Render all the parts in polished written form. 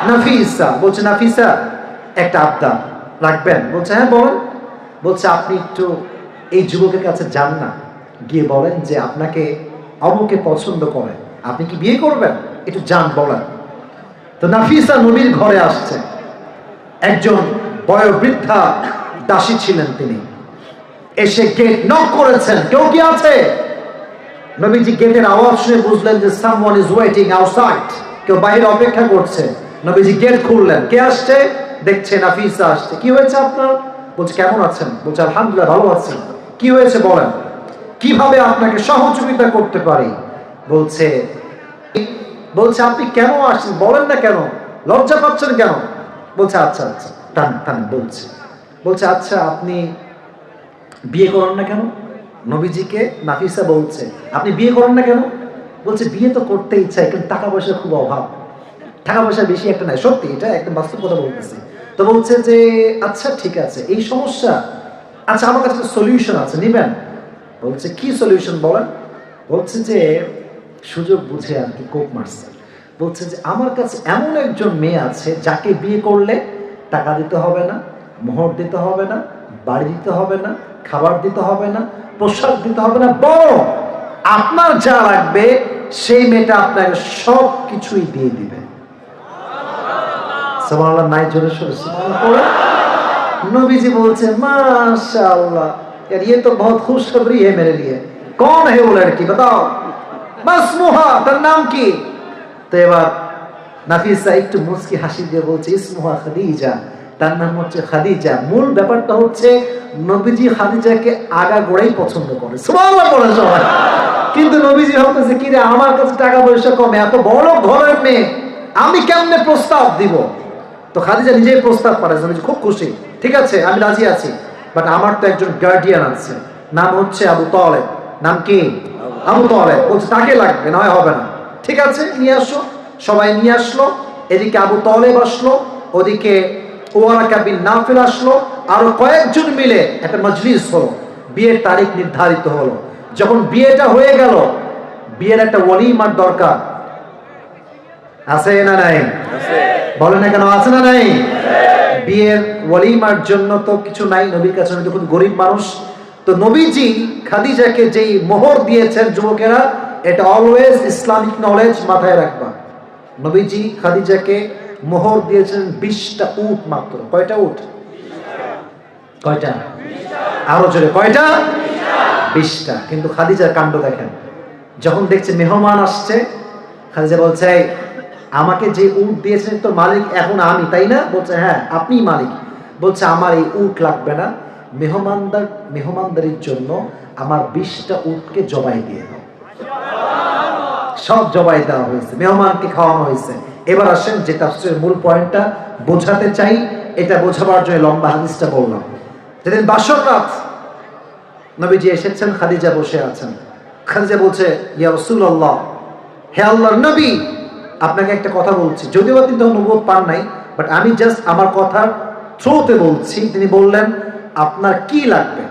নাফিসা বলছে, নাফিসা একটা আবদার রাখবেন? বলছে হ্যাঁ বলেন। বলছে আপনি একটু এই যুবকের কাছে যান না, গিয়ে বলেন যে আপনাকে অমুকে পছন্দ করে, আপনি কি বিয়ে করবেন? একটু যান বলেন। তো নাফিসা নবীর ঘরে আসছে। একজন বয়োবৃদ্ধা দাসী ছিলেন তিনি। এসে গেট নক করেছেন, কেউ কি আছে? নবীজি গেটের আওয়াজ শুনে বুঝলেন যে সামওয়ান ইজ ওয়েটিং আউটসাইড, কেউ বাইরে অপেক্ষা করছে। নবীজি গেট খুললেন, কে আসছে? দেখছে নাফিসা আসছে। কি হয়েছে আপনার? বলছে কেমন আছেন? বলছে আলহামদুলিল্লাহ ভালো আছি। কি হয়েছে বলেন, কিভাবে আপনাকে সহযোগিতা করতে পারি? বলছে বলছে আপনি কেন আসছেন বলেন না, কেন লজ্জা পাচ্ছেন কেন? বলছে আচ্ছা আচ্ছা টান টান বলছে। বলছে আচ্ছা আপনি বিয়ে করেন না কেন? নবীজিকে নাফিসা বলছে আপনি বিয়ে করেন না কেন? বলছে বিয়ে তো করতে ইচ্ছা, কিন্তু টাকা পয়সার খুব অভাব, টাকা পয়সা বেশি একটা নাই। সত্যি, এটা একটা বাস্তব কথা বলতেছি। তো বলছে যে আচ্ছা ঠিক আছে এই সমস্যা, আচ্ছা আমার কাছে সলিউশন আছে, নিবেন? বলছে কি সলিউশন বলেন? বলছে যে সুযোগ বুঝে আর কি কোপ মারছে। বলছে যে আমার কাছে এমন একজন মেয়ে আছে যাকে বিয়ে করলে টাকা দিতে হবে না, মোহর দিতে হবে না, বাড়ি দিতে হবে না, খাবার দিতে হবে না, পোশাক দিতে হবে না, বরং আপনার যা লাগবে সেই মেয়েটা আপনাকে সব কিছুই দিয়ে দিবে। সুবহানাল্লাহ, নাই জোরে সোরে সুবহানাল্লাহ। नबीजी बोलते माशाअल्लाह यार ये तो बहुत खुशखबरी है मेरे लिए। कौन है वो लड़की बताओ? मसमुहा, তার নাম কি? তো এবার নাফিসা একটু মুস্কি হাসি দিয়ে বলছে ইসমুহা খাদিজা, তার নাম হচ্ছে খাদিজা। মূল ব্যাপারটা হচ্ছে নবীজি খাদিজাকে আগাগোড়াই পছন্দ করে। সুবহানাল্লাহ বলে সবাই। কিন্তু নবীজি ভাবতেছে কি রে, আমার কাছে টাকা পয়সা কম, এত বড় ঘরের মেয়ে আমি কেমনে প্রস্তাব দিব? তো খাদিজা নিজেই প্রস্তাব পাঠায়। নবীজি খুব খুশি, ঠিক আছে আমি রাজি আছি, বাট আমার তো একজন গার্ডিয়ান আছে, নাম হচ্ছে আবু তালেব। নাম কি? আবু তালেব। বলছে তাকে লাগবে, নয় হবে না। ঠিক আছে নিয়ে আসো। সবাই নিয়ে আসলো। এদিকে আবু তালেব আসলো, ওদিকে ওয়ারাকা বিন নাফিল আসলো, আরো কয়েকজন মিলে একটা মজলিস হলো। বিয়ের তারিখ নির্ধারিত হলো। যখন বিয়েটা হয়ে গেল, বিয়ের একটা ওয়ালিমার দরকার আছে না নাই? বলে না কেন, আছে না নাই? বিয়ের ওয়ালিমার জন্য তো কিছু নাই নবীর কাছে, নবী খুব গরিব মানুষ। তো নবীজি খাদিজাকে যেই মোহর দিয়েছেন যুবকেরা, এটা অলওয়েজ ইসলামিক নলেজ মাথায় রাখবা। নবীজি খাদিজাকে মোহর দিয়েছেন 20টা উট মাত্র। কয়টা উট? কয়টা? আরো জোরে, কয়টা? 20টা। কিন্তু খাদিজার কাণ্ড দেখেন, যখন দেখছে মেহমান আসছে, খাদিজা বলছে আমাকে যে উট দিয়েছেন তো মালিক এখন আমি, তাই না? বলছে হ্যাঁ আপনিই মালিক। বলছে আমার এই উট লাগবে না, মেহমানদারির জন্য আমার 20টা উটকে জবাই দিয়ে দাও। সব জবাই দেওয়া হয়েছে, মেহমানকে খাওয়ানো হয়েছে। এবার আসেন যে তাফসীরের মূল পয়েন্টটা বোঝাতে চাই, এটা বোঝাবার জন্য লম্বা হাদিসটা বললাম। যেদিন বাসর রাত, নবীজি এসেছেন, খাদিজা বসে আছেন। খাদিজা বলছে ইয়া রাসূলুল্লাহ, হে আল্লাহর নবী আপনাকে একটা কথা বলছি, যদিও তিনি তখন নবুয়ত পান নাই, বাট আমি জাস্ট আমার কথার থ্রুতে বলছি। তিনি বললেন আপনার কি লাগবে,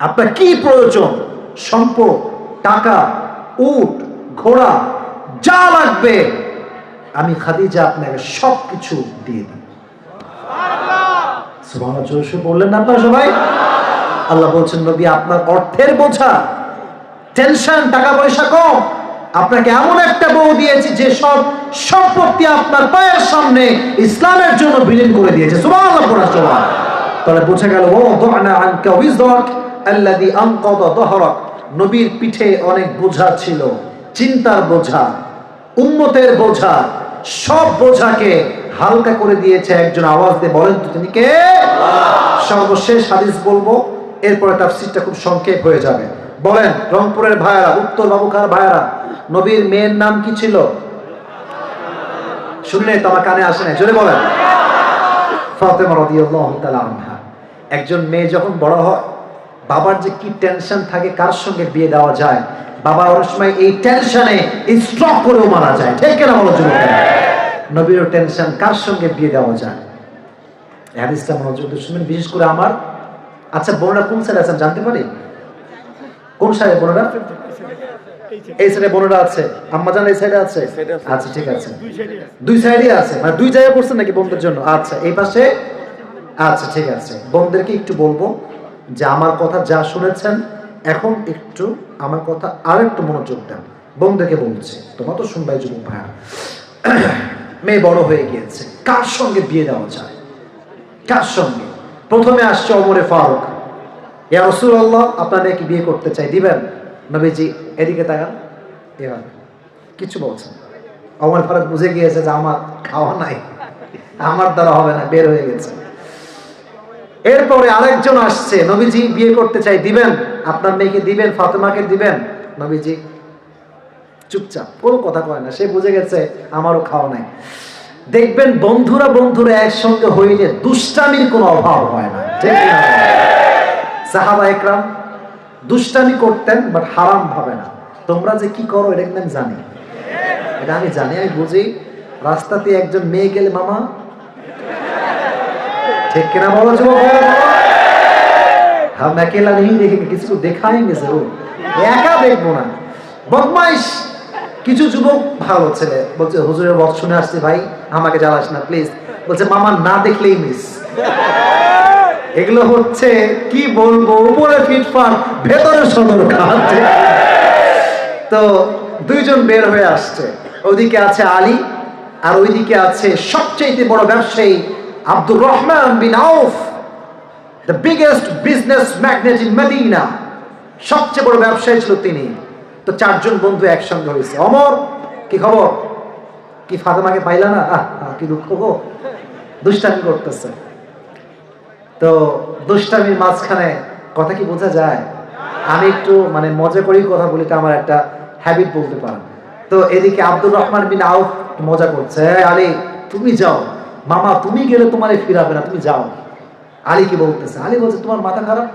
আপনার কি প্রয়োজন, সম্পদ, টাকা, উট, ঘোড়া, যা লাগবে আমি খাদিজা আপনাকে সবকিছু দিয়ে দিই। সুবহানাল্লাহ জোরে বললেন না আপনারা সবাই? আল্লাহ বলছেন নবী আপনার অর্থের বোঝা, টেনশন, টাকা পয়সা কম, আপনাকে এমন একটা বউ দিয়েছি যে সব সম্পত্তি আপনার পায়ের সামনে ইসলামের জন্য বিলীন করে দিয়েছে। সুবহানাল্লাহ পড়া সবাই। তাহলে বোঝা গেল ও দুআনা আনকা উইজরাক আল্লাযী আনকাযা যহরাক। নবীর পিঠে অনেক বোঝা ছিল, চিন্তার বোঝা, উম্মতের বোঝা, সব বোঝাকে হালকা করে দিয়েছে একজন। আওয়াজ দিয়ে বলেন তো তিনি কে? আল্লাহ। সর্বশেষ হাদিস বলবো, এরপরে তাফসীরটা খুব সংক্ষেপ হয়ে যাবে। বলেন রংপুরের ভাইয়ারা, উত্তর বাবুখার ভাইয়ারা, নবীর মেয়ের নাম কি ছিল? শুনলে তো আমার কানে আসে না, জোরে বলেন। ফাতেমা রাদিয়াল্লাহু তাআলা আনহা। একজন মেয়ে যখন বড় হয়, বাবার যে কি টেনশন থাকে কার সঙ্গে বিয়ে দেওয়া যায়, বাবা অনেক সময় এই টেনশনে স্ট্রোক করেও মারা যায়। ঠিক কিনা বলো যুবকেরা? নবীর টেনশন কার সঙ্গে বিয়ে দেওয়া যায়। এই হাদিসটা মনোযোগ দিয়ে শুনবেন, বিশেষ করে আমার আচ্ছা বোনরা কোন সাইডে আছেন জানতে পারি? কোন সাইডে বোনরা? এই সাইডে বোনেরা আছে, আম্মা জান এই সাইডে আছে, আচ্ছা ঠিক আছে, দুই সাইডে আছে, মানে দুই জায়গায় করছেন নাকি বোনদের জন্য? আচ্ছা এই পাশে, আচ্ছা ঠিক আছে। বোনদেরকে একটু বলবো যে আমার কথা যা শুনেছেন এখন একটু আমার কথা আর একটু মনোযোগ দেন। বোনদেরকে বলছি, তোমার তো শুনবাই যুবক ভাইয়া, মেয়ে বড় হয়ে গিয়েছে, কার সঙ্গে বিয়ে দেওয়া যায়, কার সঙ্গে? প্রথমে আসছে ওমরে ফারুক, ইয়া রাসূলুল্লাহ আপনার মেয়েকে বিয়ে করতে চাই, দিবেন? নবীজি এদিকে তাকান, এবার কিছু বলছেন। ওমর ফারুক বুঝে গিয়েছে যে আমার খাওয়া নাই, আমার দ্বারা হবে না, বের হয়ে গেছে। এরপরে আরেকজন আসছে, নবীজি বিয়ে করতে চাই, দিবেন? আপনার মেয়েকে দিবেন, ফাতেমাকে দিবেন? নবীজি চুপচাপ, কোনো কথা কয় না, সে বুঝে গেছে আমারও খাওয়া নাই। দেখবেন বন্ধুরা বন্ধুরা একসঙ্গে হইলে দুষ্টামির কোনো অভাব হয় না, ঠিক না? সাহাবা একরাম দুষ্টামি করতেন, বাট হারাম ভাবে না। তোমরা যে কি করো এটা কিন্তু আমি জানি, এটা আমি জানি, আমি বুঝি। রাস্তাতে একজন মেয়ে গেলে মামা, ঠিক কিনা বলো যুবক? हम अकेला नहीं देखेंगे, किसी को दिखाएंगे जरूर, একা দেখবো না। বদমাইশ কিছু যুবক ভালো ছেলে বলছে, হুজুরের ওয়াজ শুনে আসছি ভাই, আমাকে জ্বালাস না প্লিজ। বলছে মামা না দেখলেই মিস। এগুলো হচ্ছে কি বলবো, উপরে ফিটফাট ভেতরে সদর খাট। তো দুইজন বের হয়ে আসছে, ওইদিকে আছে আলী আর ওইদিকে আছে সবচেয়ে বড় ব্যবসায়ী আব্দুর রহমান বিন আউফ, the biggest business magnate in Medina, সবচেয়ে বড় ব্যবসায়ী ছিল তিনি। তো চারজন বন্ধু একসঙ্গে হয়েছে। ওমর কি খবর, কি ফাতেমাকে পাইলা না? কি দুঃখ গো, দুষ্টামি করতেছে। তো দুষ্টামির মাঝখানে কথা কি বোঝা যায়? আমি একটু মানে মজা করেই কথা বলি, এটা আমার একটা হ্যাবিট বলতে পারেন। তো এদিকে আব্দুর রহমান বিন আউফ মজা করছে, আলী তুমি যাও, মামা তুমি গেলে তোমারে ফিরাবে না, তুমি যাও। আলী কি বলতেছে? আলী বলছে তোমার মাথা খারাপ,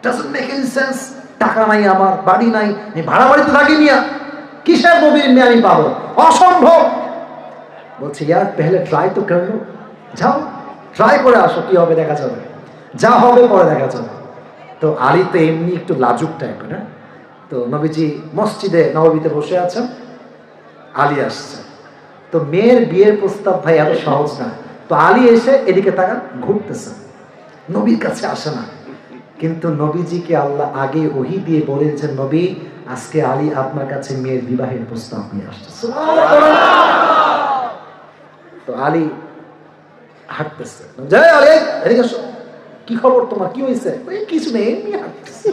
doesn't make any sense, টাকা নাই আমার, বাড়ি নাই, আমি ভাড়া বাড়িতে থাকি মিয়া, কিসের নবীর মেয়ে আমি পাবো, অসম্ভব। বলছে ইয়ার পেহলে ট্রাই তো করলো, যাও ট্রাই করে আসো, কি হবে দেখা যাবে, যা হবে পরে দেখা যাবে। তো আলী তো এমনি একটু লাজুক টাইপের, হ্যাঁ। তো নবীজি মসজিদে নববীতে বসে আছেন, আলী আসছে। তো মেয়ের বিয়ের প্রস্তাব ভাই এত সহজ না। তো আলী এসে এদিকে তাকান, ঘুরতেছে, নবীর কাছে আসে না। কিন্তু নবীজিকে আল্লাহ আগে ওহী দিয়ে বলেছেন, নবী আজকে আলী আপনার কাছে মেয়ের বিবাহের প্রস্তাব নিয়ে আসছে। তো আলী হাঁটতেছে, জয় আলী এদিকে আসো, কি খবর তোমার, কি হয়েছে? কিছু নেই, এমনি হাঁটতেছে।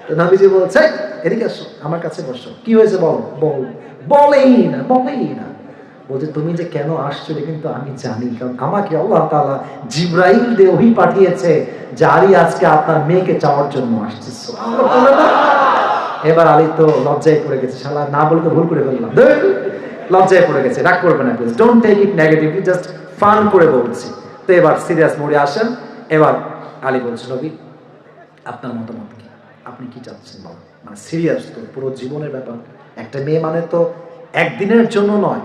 তো নবীজি বলছে এদিকে আসো, আমার কাছে বসো, কি হয়েছে বল। বলেই না, বলেই না। বলছে তুমি যে কেন আসছো এটা কিন্তু আমি জানি, কারণ আমাকে আল্লাহ তাআলা জিবরাইল দিয়ে ওহী পাঠিয়েছে যে আলী আজকে আপনার মেয়েকে চাওয়ার জন্য আসছে। এবার আলী তো লজ্জায় পড়ে গেছে, শালা না বলতে ভুল করে ফেললাম, লজ্জায় পড়ে গেছে। রাগ করবে না please, don't take it negatively, just fun করে বলছি। তো এবার সিরিয়াস মোডে আসেন। এবার আলী বলছে, নবী আপনার মতামত কি, আপনি কি চাচ্ছেন বল। মানে সিরিয়াস তো, পুরো জীবনের ব্যাপার। একটা মেয়ে মানে তো একদিনের জন্য নয়,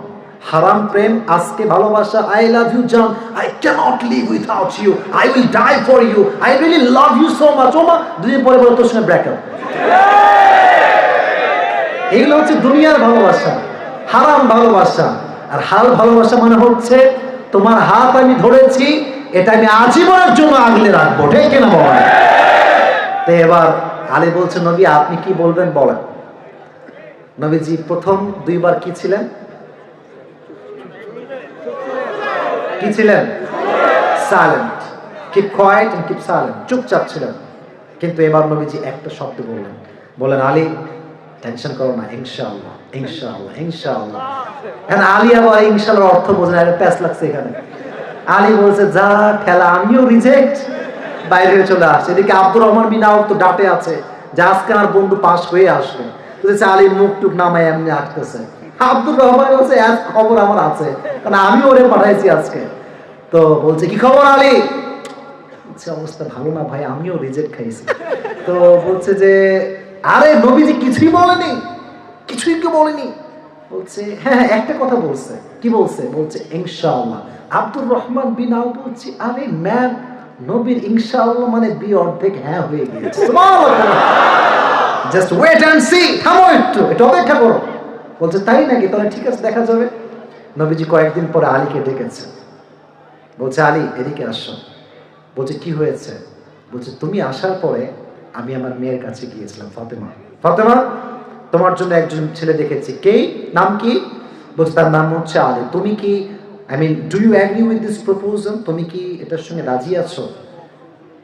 হারাম প্রেম, আজকে ভালোবাসা, আই লাভ ইউ জান, I can't live without you, I will die for you, I really love you so much. ওমা দুদিন পরে বলে তোর সঙ্গে ব্রেকআপ। এগুলো হচ্ছে দুনিয়ার ভালোবাসা, হারাম ভালোবাসা। আর হাল ভালোবাসা মানে হচ্ছে তোমার হাত আমি ধরেছি, এটা আমি আজীবনের জন্য আগলে রাখবো, ঠিক কিনা বলেন? তো এবার আলী বলছে, নবী আপনি কি বলবেন বলেন। নবীজি প্রথম দুইবার কি ছিলেন, কি ছিলেন? Silent, keep quiet and keep silent, চুপচাপ ছিলেন। কিন্তু এবার নবীজি একটা শব্দ বললেন, বলেন আলী টেনশন করো না, ইনশাআল্লাহ ইনশাআল্লাহ ইনশাআল্লাহ। এখন আলী আবার ইনশাআল্লাহ অর্থ বোঝে না, প্যাচ লাগছে এখানে। আলী বলছে যা ঠেলা, আমিও রিজেক্ট, বাইরে চলে আসছে। এদিকে আব্দুর রহমান বিন আউফ তো ডাটে আছে যে আজকে আমার বন্ধু পাস হয়ে আসবে। বুঝেছে আলীর মুখ টুক নামায় এমনি আসতেছে। আব্দুর রহমান বলছে এক খবর আমার আছে, কারণ আমি ওরে পাঠাইছি আজকে। তো বলছে কি খবর আলী? অবস্থা ভালো না ভাই, আমিও রিজেক্ট খাইছি। তো বলছে যে আরে নবীজি কিছুই বলেনি, কিছুই কি বলেনি। বলছে হ্যাঁ একটা কথা বলছে। কি বলছে? বলছে ইনশাআল্লাহ। আব্দুর রহমান বিন আউফ বলছে আরে ম্যান, নবীর ইনশাআল্লাহ মানে বি অর্ধেক হ্যাঁ হয়ে গিয়েছে। সুবহানাল্লাহ। জাস্ট ওয়েট অ্যান্ড সি, থামো একটু অপেক্ষা করো। বলছে তাই নাকি, তাহলে ঠিক আছে দেখা যাবে। নবীজি কয়েকদিন পরে আলীকে ডেকেছে, বলছে আলী এদিকে আসো। বলছে কি হয়েছে? বলছে তুমি আসার পরে আমি আমার মেয়ের কাছে গিয়েছিলাম, ফাতেমা, ফাতেমা তোমার জন্য একজন ছেলে দেখেছি। কে, নাম কি? বলছে তার নাম হচ্ছে আলী। তুমি কি do you agree with this proposal? তুমি কি এটার সঙ্গে রাজি আছো?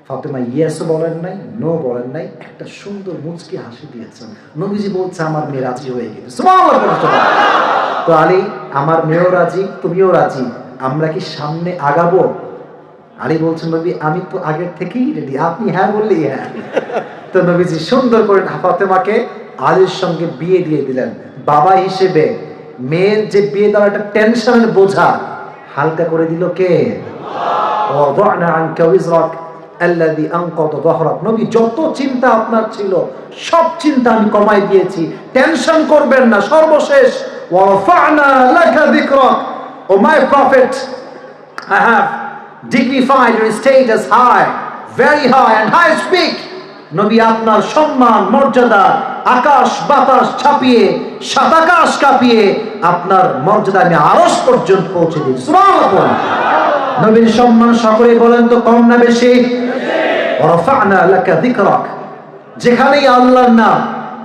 ফাতেমা ইয়েসও বলেন নাই, নো বলেন নাই, একটা সুন্দর মুচকি হাসি দিয়েছেন। নবীজি বলছে আমার মেয়ে রাজি হয়ে গেছে। সুবহানাল্লাহ। তো আলী আমার মেয়েও রাজি, তুমিও রাজি, আমরা কি সামনে আগাবো? আলী বলছেন নবী আমি তো আগের থেকেই রেডি, আপনি হ্যাঁ বললেই হ্যাঁ। তো নবীজি সুন্দর করে ফাতেমাকে আলীর সঙ্গে বিয়ে দিয়ে দিলেন। বাবা হিসেবে মেয়ের যে বিয়ে দেওয়ার একটা টেনশনের বোঝা হালকা করে দিল কে? ওয়াদা'না আনকা উযরাক আল্লাযী আনকাযা যাহরাক। নবী যত চিন্তা আপনার ছিল সব চিন্তা আমি কমাই দিয়েছি, টেনশন করবেন না। সর্বশেষ ওয়া রাফা'না লাকা যিকরাক, O my prophet, I have dignified your status high, very high and high speak. নবী আপনার সম্মান মর্যাদা আকাশ বাতাস ছাপিয়ে, সাত আকাশ কাঁপিয়ে আপনার মর্যাদা আমি আরশ পর্যন্ত পৌঁছে দিই। সুবহানাল্লাহ। নবীর সম্মান সকলে বলেন তো কম না বেশি? রাফা'না লাকা যিকরাক। যেখানেই আল্লাহর নাম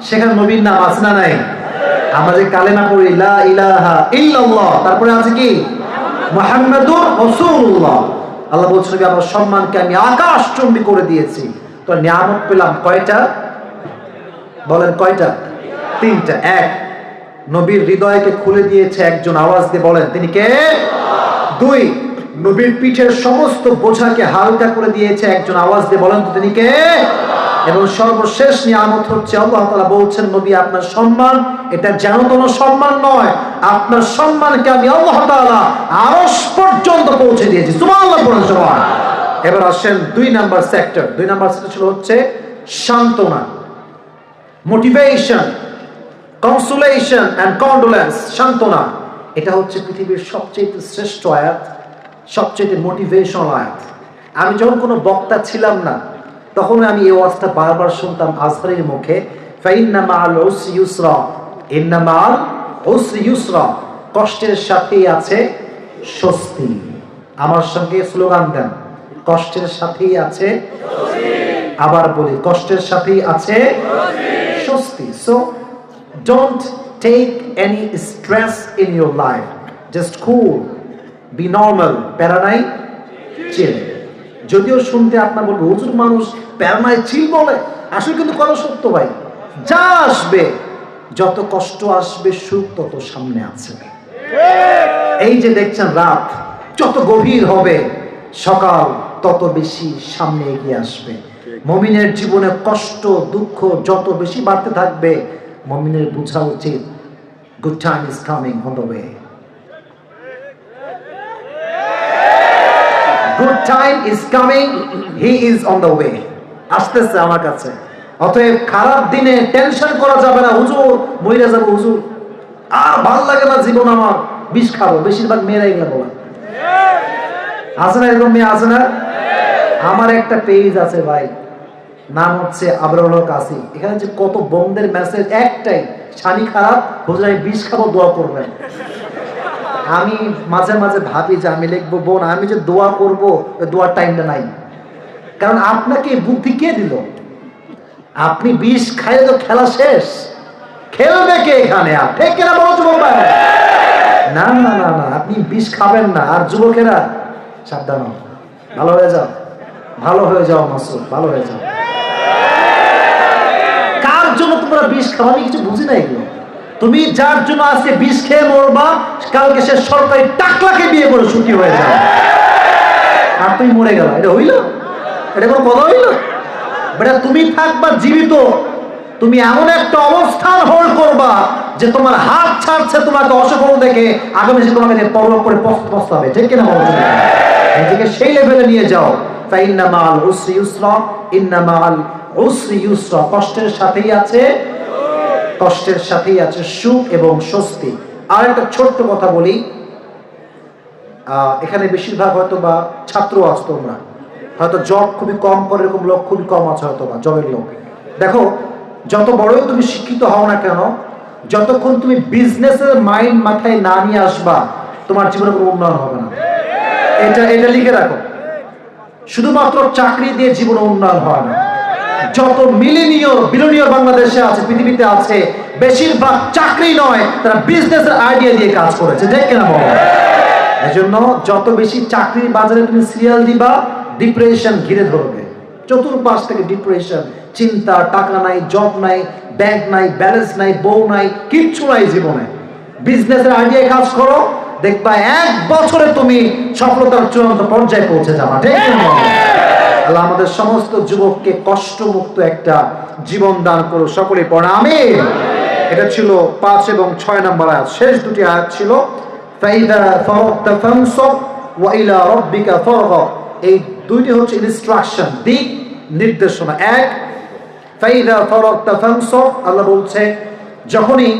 সেখানে নবীর নাম আছে না নাই? আমরা যে কালেমা পড়ি লা ইলাহা ইল্লাল্লাহ, তারপরে আছে কি মুহাম্মাদুর রাসূলুল্লাহ। আল্লাহ বলছেন যে আমার সম্মানকে আমি আকাশচুম্বী করে দিয়েছি। তো নিয়ামত পেলাম কয়টা? বলেন কয়টা? তিনটা। এক, নবীর হৃদয়কে খুলে দিয়েছে একজন, আওয়াজ দিয়ে বলেন তিনি কে? দুই, নবীর পিঠের সমস্ত বোঝাকে হালকা করে দিয়েছে একজন, আওয়াজ দিয়ে বলেন তো তিনি কে? এবং সর্বশেষ নিয়ামত হচ্ছে আল্লাহ তাআলা বলছেন নবী আপনার সম্মান এটা যেন কোনো সম্মান নয়, আপনার সম্মানকে আমি আল্লাহ তাআলা আরশ পর্যন্ত পৌঁছে দিয়েছি। সুবহানাল্লাহ বলেন সবাই। এবার আসেন দুই নাম্বার সেক্টর। দুই নাম্বার সেক্টর ছিল হচ্ছে সান্ত্বনা, মোটিভেশন, কনসোলেশন এন্ড কন্ডোলেন্স। সান্ত্বনা এটা হচ্ছে পৃথিবীর সবচেয়ে শ্রেষ্ঠ আয়াত, সবচেয়ে মোটিভেশনাল আয়াত। আমি যখন কোনো বক্তা ছিলাম না তখন আমি এই ওয়াজটা বারবার শুনতাম আজহারের মুখে, ফাইন্না মাআল উসরি ইউসরা, ইন্না মাআল উসরি ইউসরা, কষ্টের সাথেই আছে স্বস্তি। আমার সঙ্গে স্লোগান দেন, কষ্টের সাথেই আছে স্বস্তি। আবার বলি, কষ্টের সাথেই আছে স্বস্তি। So don't take any stress in your life, just cool, be normal, প্যারা নাই, চিল। যদিও শুনতে আপনার বলবো হুজুর মানুষ প্যারা চিল বলে, আসলে কিন্তু কথা সত্য ভাই। যা আসবে, যত কষ্ট আসবে সুখ তত সামনে আছে। এই যে দেখছেন রাত যত গভীর হবে সকাল তত বেশি সামনে এগিয়ে আসবে। মুমিনের জীবনে কষ্ট দুঃখ যত বেশি বাড়তে থাকবে মুমিনের বোঝা উচিত good time is coming on the way. Good time is coming, he is on the way. আসতেছে আমার কাছে। অতএব খারাপ দিনে টেনশন করা যাবে না, হুজুর মইরা যাব, হুজুর আর ভালো লাগে না জীবন আমার, বিষ খাবো। বেশিরভাগ মেয়েরা এগুলো বলে, আছে না এরকম মেয়ে? আছে না? আমার একটা পেজ আছে ভাই, নাম হচ্ছে আবরারুল হক আসি। এখানে যে কত বন্ধের মেসেজ, একটাই, স্বামী খারাপ, হুজুর আমি বিষ খাবো, দোয়া করবেন। আমি মাঝে মাঝে ভাবি যে আমি লিখবো বোন আমি যে দোয়া করবো, দোয়ার টাইমটা নাই। কারণ আপনাকে বুদ্ধি কে দিল? আপনি বিষ খাইলে তো খেলা শেষ, খেলবে কে এখানে? আর ঠিক কিনা বলো যুবক ভাই? না না না না, আপনি বিষ খাবেন না। আর যুবকেরা সাবধান, ভালো হয়ে যাও, ভালো হয়ে যাও মাসুদ, ভালো হয়ে যাও। কার জন্য তোমরা বিষ খাও আমি কিছু বুঝি না এগুলো। তুমি যার জন্য আজকে বিষ খেয়ে মরবা, কালকে সে সরকারি টাকলাকে বিয়ে করে সুখী হয়ে যাবে, আর তুমি মরে গেল। এটা হইল? এটা কোনো কথা হইল? বেটা তুমি থাকবা জীবিত, তুমি এমন একটা অবস্থান হোল্ড করবা যে তোমার হাত ছাড়ছে তোমাকে অসফল দেখে আগামী সে তোমাকে পরলোক করে পস্তাবে। ঠিক কিনা বলো? নিজেকে সেই লেভেলে নিয়ে যাও। ফাইন্না মাআল উসরি ইউসরা, ইন্না মাআল উসরি ইউসরা। কষ্টের সাথেই আছে, কষ্টের সাথেই আছে সুখ এবং স্বস্তি। আর একটা ছোট্ট কথা বলি, এখানে বেশিরভাগ হয়তো বা ছাত্র আছো তোমরা, হয়তো জব খুবই কম করে, এরকম লোক খুবই কম আছে হয়তো বা জবের লোক। দেখো যত বড়ই তুমি শিক্ষিত হও না কেন, যতক্ষণ তুমি বিজনেসের মাইন্ড মাথায় না নিয়ে আসবা, তোমার জীবনে কোনো উন্নয়ন হবে না। এটা এটা লিখে রাখো। শুধুমাত্র চাকরি দিয়ে জীবনে উন্নয়ন হয় না। যত বিলিয়নিয়র বাংলাদেশে আছে, পৃথিবীতে আছে, বেশিরভাগ চাকরি নয়, তারা বিজনেসের আইডিয়া দিয়ে কাজ করেছে, ঠিক কিনা বলো? এজন্য যত বেশি চাকরির বাজারে তুমি সিরিয়াল দিবা, ডিপ্রেশন ঘিরে ধরবে। চতুর্পাশ থেকে ডিপ্রেশন, চিন্তা, টাকা নাই, জব নাই, ব্যাংক নাই, ব্যালেন্স নাই, বউ নাই, কিচ্ছু নাই জীবনে। বিজনেসের আইডিয়ায় কাজ করো, দেখবা 1 বছরে তুমি সফলতার চূড়ান্ত পর্যায়ে পৌঁছে যাবা, ঠিক না? আল্লাহ আমাদের সমস্ত যুবককে কষ্টমুক্ত একটা জীবন দান করো, সকলে পড়ে আমিন। এটা ছিল 5 এবং 6 নম্বর আয়াত। শেষ দুটি আয়াত ছিল ফাইদা ফারাগতা ফানসাব ওয়া ইলা রাব্বিকা ফারগাব। এই দুইটি হচ্ছে ইনস্ট্রাকশন, দিক নির্দেশনা। এক, ফাইদা ফারাগতা ফানসাব, আল্লাহ বলছে যখনই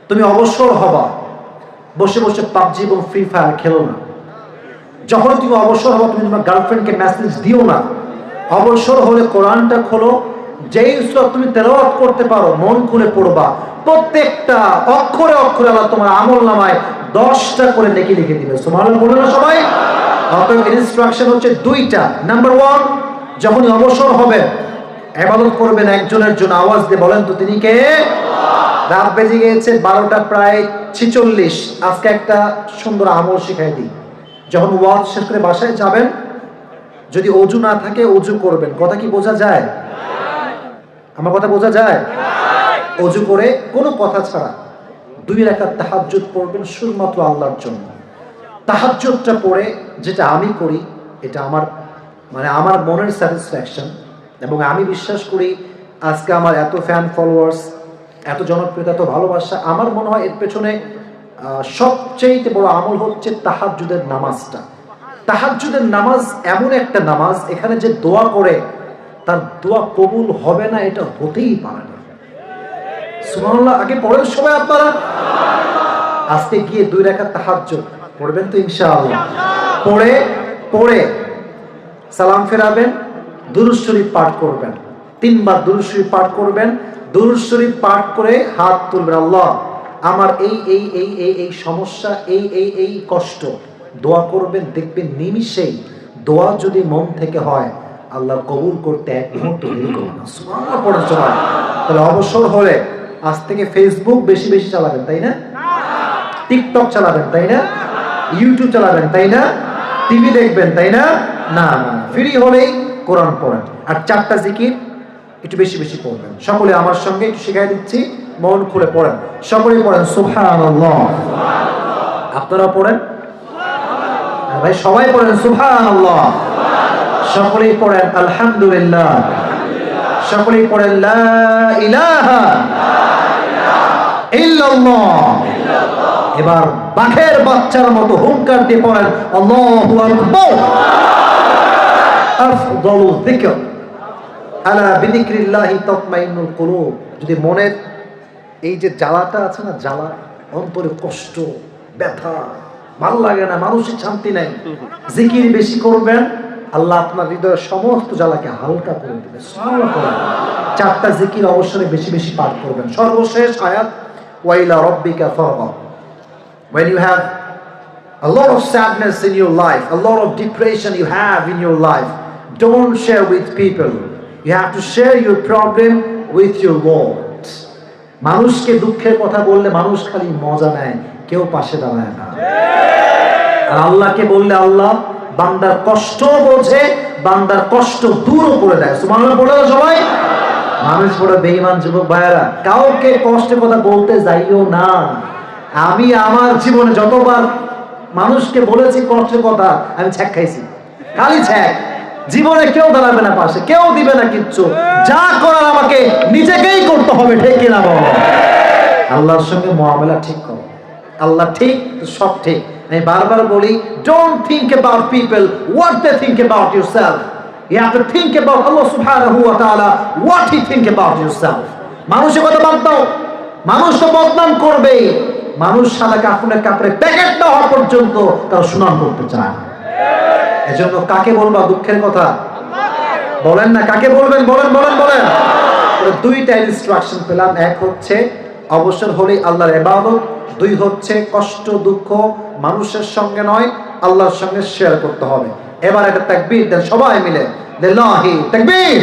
তুমি অবসর হবা, বসে বসে পাবজি এবং ফ্রি ফায়ার খেলো না। যখন তুমি অবসর হবা, তুমি তোমার গার্লফ্রেন্ডকে মেসেজ দিও না। অবসর হলে কোরআনটা খোলো, যেই সূরা তুমি তেলাওয়াত করতে পারো মন খুলে পড়বা। প্রত্যেকটা অক্ষরে অক্ষরে আল্লাহ তোমার আমলনামায় 10টা করে নেকি লিখে দিবে। সুবহানাল্লাহ বলে না সবাই? অতএব ইনস্ট্রাকশন হচ্ছে 2টা। নাম্বার 1, যখনই অবসর হবে ইবাদত করবেন একজনের জন্য। আওয়াজ দিয়ে বলেন তো তিনি কে? রাত বেজে গিয়েছে 12টা প্রায় 46। আজকে একটা সুন্দর আমল শিখাই দিই। যখন ওয়াজ শেষ করে বাসায় যাবেন, যদি অজু না থাকে অজু করবেন। কথা কি বোঝা যায়? আমার কথা বোঝা যায়? অজু করে কোনো কথা ছাড়া 2 রাকাত তাহাজ্জুদ পড়বেন শুধুমাত্র আল্লাহর জন্য। তাহাজ্জুদটা পড়ে যেটা আমি করি, এটা আমার মনের স্যাটিসফ্যাকশন। এবং আমি বিশ্বাস করি আজকে আমার এত ফ্যান ফলোয়ার্স, এত জনপ্রিয়তা, এত ভালোবাসা, আমার মনে হয় এর পেছনে সবচেয়ে বড় আমল হচ্ছে তাহাজ্জুদের নামাজটা। তাহাজ্জুদের নামাজ এমন একটা নামাজ, এখানে যে দোয়া করে তার দোয়া কবুল হবে না, এটা হতেই পারে না। সুবহানাল্লাহ আগে পড়েন সবাই আপনারা। আজকে গিয়ে 2 রাকাত তাহাজ্জুদ পড়বেন তো ইনশাআল্লাহ। পড়ে সালাম ফেরাবেন, দুরূদ শরীফ পাঠ করবেন। 3 বার দুরূদ শরীফ পাঠ করবেন। দুরূদ শরীফ পাঠ করে হাত তুলবেন, আল্লাহ আমার এই সমস্যা, এই কষ্ট, দোয়া করবেন। দেখবেন নিমিষেই দোয়া যদি মন থেকে হয়, আল্লাহ কবুল করতে 1 মুহূর্ত দেরি করবে না। সুবহানাল্লাহ পড়ার সময়। তাহলে অবসর হলে আজ থেকে ফেসবুক বেশি বেশি চালাবেন, তাই না? টিকটক চালাবেন, তাই না? ইউটিউব চালাবেন, তাই না? টিভি দেখবেন, তাই না? না না, ফ্রি হলেই কোরআন পড়েন। আর 4টা জিকির একটু বেশি বেশি পড়বেন। সকলে আমার সঙ্গে একটু শিখাই দিচ্ছি, মন খুলে পড়েন। সকলেই পড়েন সুবহানাল্লাহ। আপনারা পড়েন ভাই, সবাই পড়েন সুবহানাল্লাহ। সকলেই পড়েন আলহামদুলিল্লাহ। সকলেই পড়েন লা ইলাহা ইল্লাল্লাহ। এবার বাঘের বাচ্চার মতো হুঙ্কার দিয়ে পড়েন আল্লাহু আকবার। আফদালু যিকর আলা বিযিকরিল্লাহি তাতমাইন্নুল কুলুব। যদি মনের এই যে জ্বালাটা আছে না, জ্বালা, অন্তরে কষ্ট, ব্যথা, ভালো লাগে না, মানসিক শান্তি নাই, জিকির বেশি করবেন, আল্লাহ আপনার হৃদয়ের সমস্ত জ্বালাকে হালকা করে দেবে। সুবহানাল্লাহ। 4টা জিকির অবশ্যই বেশি বেশি পাঠ করবেন। সর্বশেষ আয়াত ওয়া ইলা রাব্বিকা ফারগাব। When you have a lot of sadness in your life, a lot of depression you have in your life, don't share with people. You have to share your problem with your Lord. মানুষকে দুঃখের কথা বললে মানুষ খালি মজা নেয়, কেউ পাশে দাঁড়ায় না। আর আল্লাহকে বললে আল্লাহ বান্দার কষ্ট বোঝে, বান্দার কষ্ট দূর করে দেয়। সুবহানাল্লাহ বলে সবাই। মানুষ বড় বেঈমান যুবক ভাইয়েরা, কাউকে কষ্টের কথা বলতে যাইও না। আমি আমার জীবনে যতবার মানুষকে বলেছি কষ্টের কথা, আমি ছ্যাক খাইছি, খালি ছ্যাক। জীবনে কেউ দাঁড়াবে না পাশে, কেউ দিবে না কিচ্ছু। যা করার আমাকে নিজেকেই করতে হবে, ঠিক কিনা বলো? আল্লাহর সঙ্গে মুআমালা ঠিক করো। আল্লাহ ঠিক তো সব ঠিক। আমি বারবার বলি, don't think about people what they think about yourself. You have to think about Allah subhanahu wa ta'ala what he think about yourself. মানুষের কথা বাদ দাও, মানুষ তো বদনাম করবে। মানুষ সাদা কাপড়ে প্যাকেট না হওয়া পর্যন্ত কারো সুনাম করতে চায় না। এজন্য কাকে বলবা দুঃখের কথা? বলেন না, কাকে বলবেন? বলেন বলেন বলেন। দুইটা ইনস্ট্রাকশন পেলাম, এক হচ্ছে অবসর হলেই আল্লাহর ইবাদত, দুই হচ্ছে কষ্ট দুঃখ মানুষের সঙ্গে নয় আল্লাহর সঙ্গে শেয়ার করতে হবে। এবার একটা তাকবীর দেন সবাই মিলে, লিল্লাহি তাকবীর।